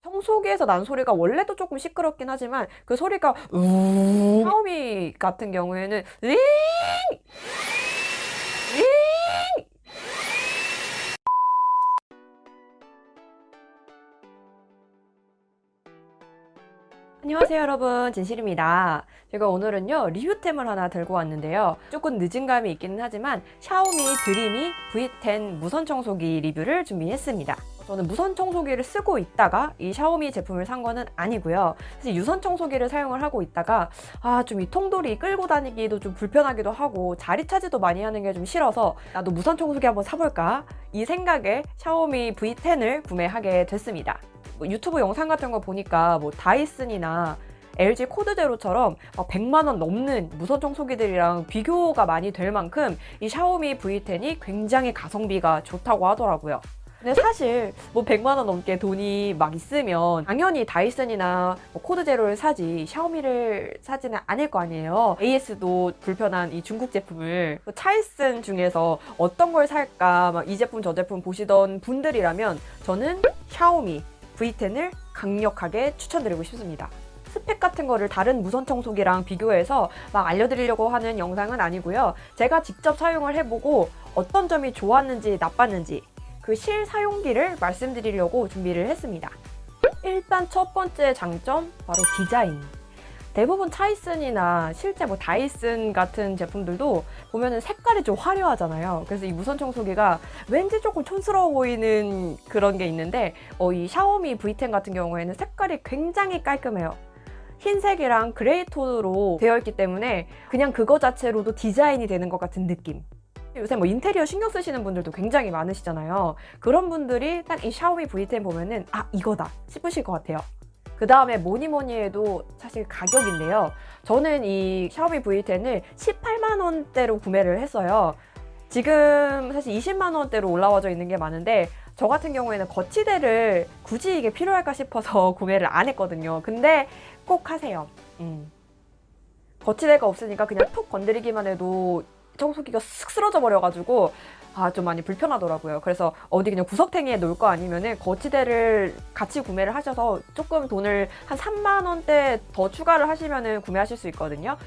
청소기에서 난 소리가 원래도 조금 시끄럽긴 하지만 그 소리가 샤오미 같은 경우에는 링! 링! 안녕하세요 여러분, 진실입니다. 제가 오늘은요 리뷰템을 하나 들고 왔는데요, 조금 늦은 감이 있기는 하지만 샤오미 드리미 V10 무선 청소기 리뷰를 준비했습니다. 저는 무선 청소기를 쓰고 있다가 이 샤오미 제품을 산 거는 아니고요. 사실 유선 청소기를 사용을 하고 있다가 좀 이 통돌이 끌고 다니기도 좀 불편하기도 하고 자리 차지도 많이 하는 게 좀 싫어서 나도 무선 청소기 한번 사볼까, 이 생각에 샤오미 V10을 구매하게 됐습니다. 유튜브 영상 같은 거 보니까 뭐 다이슨이나 LG 코드제로처럼 100만 원 넘는 무선 청소기들이랑 비교가 많이 될 만큼 이 샤오미 V10이 굉장히 가성비가 좋다고 하더라고요. 근데 사실 뭐 100만 원 넘게 돈이 막 있으면 당연히 다이슨이나 뭐 코드제로를 사지 샤오미를 사지는 않을 거 아니에요. AS도 불편한 이 중국 제품을, 차이슨 중에서 어떤 걸 살까 막 이 제품 저 제품 보시던 분들이라면 저는 샤오미 V10을 강력하게 추천드리고 싶습니다. 스펙 같은 거를 다른 무선 청소기랑 비교해서 막 알려드리려고 하는 영상은 아니고요. 제가 직접 사용을 해보고 어떤 점이 좋았는지 나빴는지 그 실사용기를 말씀드리려고 준비를 했습니다. 일단 첫 번째 장점, 바로 디자인. 대부분 차이슨이나 실제 뭐 다이슨 같은 제품들도 보면은 색깔이 좀 화려하잖아요. 그래서 이 무선 청소기가 왠지 조금 촌스러워 보이는 그런 게 있는데 이 샤오미 V10 같은 경우에는 색깔이 굉장히 깔끔해요. 흰색이랑 그레이 톤으로 되어 있기 때문에 그냥 그거 자체로도 디자인이 되는 것 같은 느낌. 요새 뭐 인테리어 신경 쓰시는 분들도 굉장히 많으시잖아요. 그런 분들이 딱 이 샤오미 V10 보면은 이거다 싶으실 것 같아요. 그 다음에 뭐니 해도 사실 가격인데요. 저는 이 샤오미 V10을 18만 원대로 구매를 했어요. 지금 사실 20만 원대로 올라와져 있는 게 많은데 저 같은 경우에는 거치대를 굳이 이게 필요할까 싶어서 구매를 안 했거든요. 근데 꼭 하세요. 거치대가 없으니까 그냥 톡 건드리기만 해도 청소기가 쓱 쓰러져 버려가지고 좀 많이 불편하더라고요. 그래서 어디 그냥 구석탱이에 놓을 거 아니면은 거치대를 같이 구매를 하셔서 조금 돈을 한 3만 원대 더 추가를 하시면은 구매하실 수 있거든요.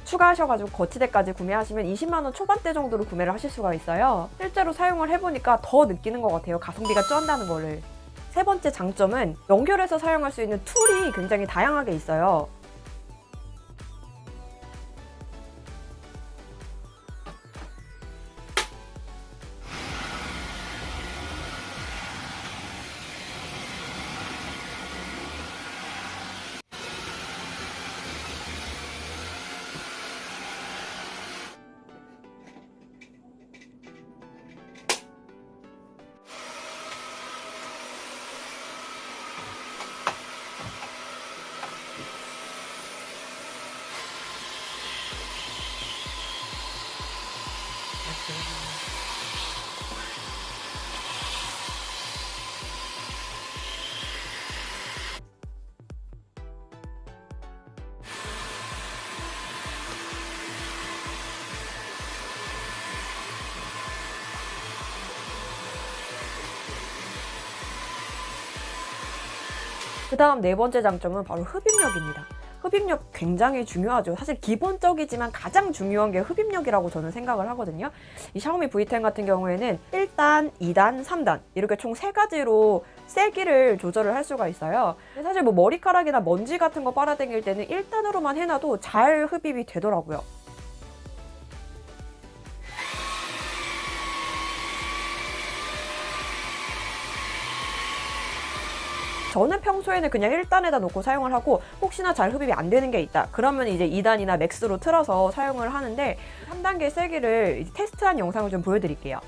추가하셔가지고 거치대까지 구매하시면 20만 원 초반대 정도로 구매를 하실 수가 있어요. 실제로 사용을 해보니까 더 느끼는 것 같아요. 가성비가 쩐다는 거를. 세 번째 장점은 연결해서 사용할 수 있는 툴이 굉장히 다양하게 있어요. 그 다음 네 번째 장점은 바로 흡입력입니다. 흡입력 굉장히 중요하죠. 사실 기본적이지만 가장 중요한 게 흡입력이라고 저는 생각을 하거든요. 이 샤오미 V10 같은 경우에는 1단, 2단, 3단 이렇게 총 3가지로 세기를 조절을 할 수가 있어요. 사실 뭐 머리카락이나 먼지 같은 거 빨아당길 때는 1단으로만 해놔도 잘 흡입이 되더라고요. 저는 평소에는 그냥 1단에다 놓고 사용을 하고 혹시나 잘 흡입이 안 되는 게 있다 그러면 이제 2단이나 맥스로 틀어서 사용을 하는데 3단계 세기를 테스트한 영상을 좀 보여드릴게요.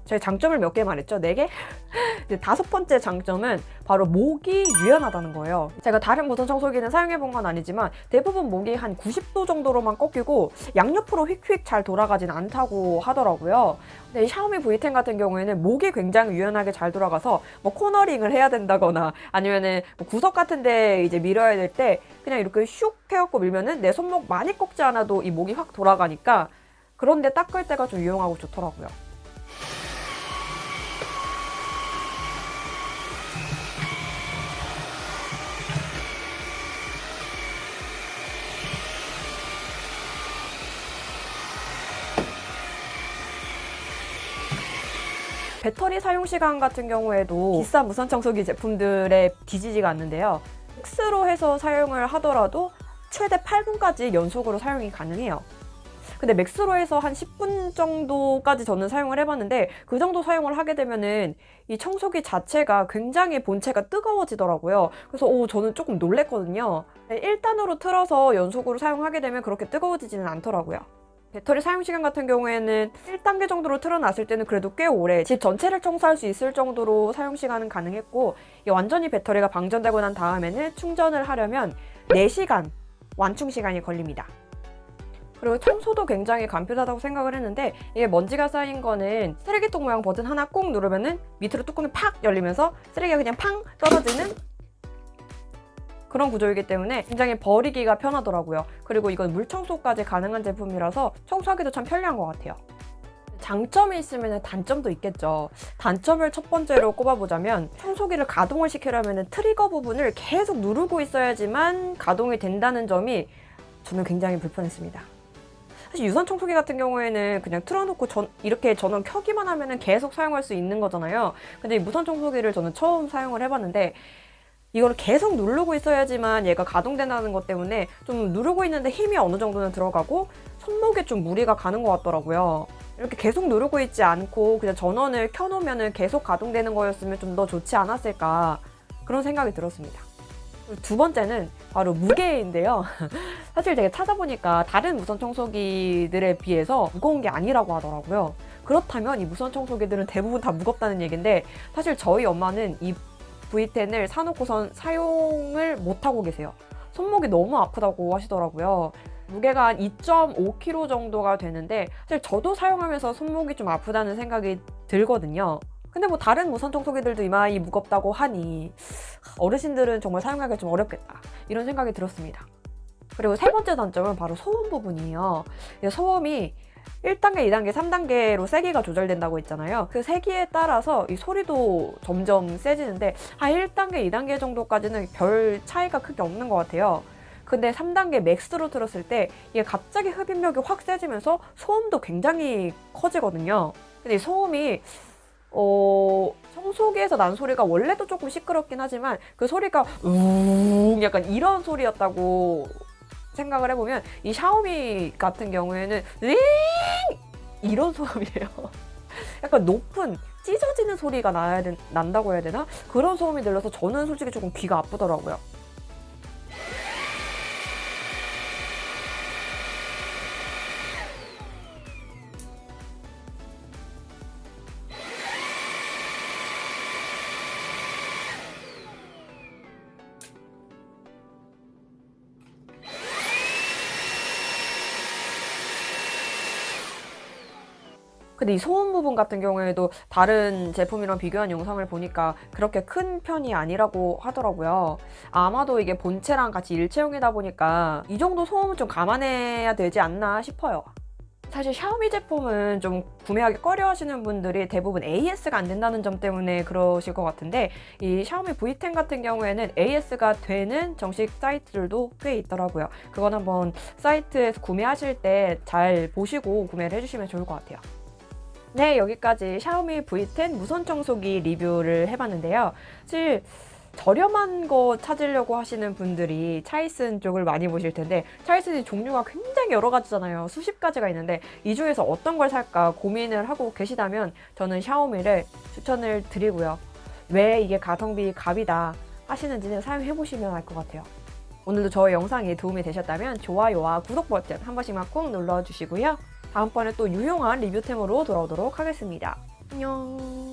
제 장점을 몇 개 말했죠? 4개? 그 5번째 장점은 바로 목이 유연하다는 거예요. 제가 다른 무선 청소기는 사용해본 건 아니지만 대부분 목이 한 90도 정도로만 꺾이고 양옆으로 휙휙 잘 돌아가진 않다고 하더라고요. 근데 이 샤오미 V10 같은 경우에는 목이 굉장히 유연하게 잘 돌아가서 뭐 코너링을 해야 된다거나 아니면은 뭐 구석 같은 데 이제 밀어야 될 때 그냥 이렇게 슉 해갖고 밀면은 내 손목 많이 꺾지 않아도 이 목이 확 돌아가니까 그런데 닦을 때가 좀 유용하고 좋더라고요. 배터리 사용 시간 같은 경우에도 비싼 무선 청소기 제품들에 뒤지지가 않는데요. X로 해서 사용을 하더라도 최대 8분까지 연속으로 사용이 가능해요. 근데 맥스로 해서 한 10분 정도까지 저는 사용을 해봤는데 그 정도 사용을 하게 되면은 이 청소기 자체가 굉장히 본체가 뜨거워지더라고요. 그래서 저는 조금 놀랬거든요. 1단으로 틀어서 연속으로 사용하게 되면 그렇게 뜨거워지지는 않더라고요. 배터리 사용시간 같은 경우에는 1단계 정도로 틀어놨을 때는 그래도 꽤 오래 집 전체를 청소할 수 있을 정도로 사용시간은 가능했고 완전히 배터리가 방전되고 난 다음에는 충전을 하려면 4시간 완충시간이 걸립니다. 그리고 청소도 굉장히 간편하다고 생각을 했는데 이게 먼지가 쌓인 거는 쓰레기통 모양 버튼 하나 꾹 누르면은 밑으로 뚜껑이 팍 열리면서 쓰레기가 그냥 팡 떨어지는 그런 구조이기 때문에 굉장히 버리기가 편하더라고요. 그리고 이건 물 청소까지 가능한 제품이라서 청소하기도 참 편리한 것 같아요. 장점이 있으면 단점도 있겠죠. 단점을 첫 번째로 꼽아보자면 청소기를 가동을 시키려면 트리거 부분을 계속 누르고 있어야지만 가동이 된다는 점이 저는 굉장히 불편했습니다. 사실 유선 청소기 같은 경우에는 그냥 틀어놓고 이렇게 전원 켜기만 하면 계속 사용할 수 있는 거잖아요. 근데 이 무선 청소기를 저는 처음 사용을 해봤는데 이걸 계속 누르고 있어야지만 얘가 가동된다는 것 때문에 좀 누르고 있는데 힘이 어느 정도는 들어가고 손목에 좀 무리가 가는 것 같더라고요. 이렇게 계속 누르고 있지 않고 그냥 전원을 켜놓으면 계속 가동되는 거였으면 좀 더 좋지 않았을까 그런 생각이 들었습니다. 두 번째는 바로 무게인데요. 사실 제가 찾아보니까 다른 무선 청소기들에 비해서 무거운 게 아니라고 하더라고요. 그렇다면 이 무선 청소기들은 대부분 다 무겁다는 얘기인데 사실 저희 엄마는 이 V10을 사놓고선 사용을 못하고 계세요. 손목이 너무 아프다고 하시더라고요. 무게가 한 2.5kg 정도가 되는데 사실 저도 사용하면서 손목이 좀 아프다는 생각이 들거든요. 근데 뭐 다른 무선 청소기들도 이마이 무겁다고 하니 어르신들은 정말 사용하기가 좀 어렵겠다 이런 생각이 들었습니다. 그리고 세 번째 단점은 바로 소음 부분이에요. 소음이 1단계, 2단계, 3단계로 세기가 조절된다고 했잖아요. 그 세기에 따라서 이 소리도 점점 세지는데 한 1단계, 2단계 정도까지는 별 차이가 크게 없는 것 같아요. 근데 3단계 맥스로 들었을 때 이게 갑자기 흡입력이 확 세지면서 소음도 굉장히 커지거든요. 근데 이 소음이 청소기에서 난 소리가 원래도 조금 시끄럽긴 하지만 그 소리가 우웅 약간 이런 소리였다고 생각을 해보면 이 샤오미 같은 경우에는 이런 소음이에요. 약간 높은 찢어지는 소리가 난다고 해야 되나? 그런 소음이 들려서 저는 솔직히 조금 귀가 아프더라고요. 근데 이 소음 부분 같은 경우에도 다른 제품이랑 비교한 영상을 보니까 그렇게 큰 편이 아니라고 하더라고요. 아마도 이게 본체랑 같이 일체형이다 보니까 이 정도 소음은 좀 감안해야 되지 않나 싶어요. 사실 샤오미 제품은 좀 구매하기 꺼려 하시는 분들이 대부분 AS가 안 된다는 점 때문에 그러실 것 같은데 이 샤오미 V10 같은 경우에는 AS가 되는 정식 사이트들도 꽤 있더라고요. 그건 한번 사이트에서 구매하실 때 잘 보시고 구매를 해주시면 좋을 것 같아요. 네, 여기까지 샤오미 V10 무선 청소기 리뷰를 해봤는데요. 사실 저렴한 거 찾으려고 하시는 분들이 차이슨 쪽을 많이 보실 텐데 차이슨이 종류가 굉장히 여러 가지잖아요. 수십 가지가 있는데 이 중에서 어떤 걸 살까 고민을 하고 계시다면 저는 샤오미를 추천을 드리고요. 왜 이게 가성비 갑이다 하시는지는 사용해보시면 알 것 같아요. 오늘도 저의 영상이 도움이 되셨다면 좋아요와 구독 버튼 한 번씩만 꾹 눌러주시고요. 다음번에 또 유용한 리뷰템으로 돌아오도록 하겠습니다. 안녕.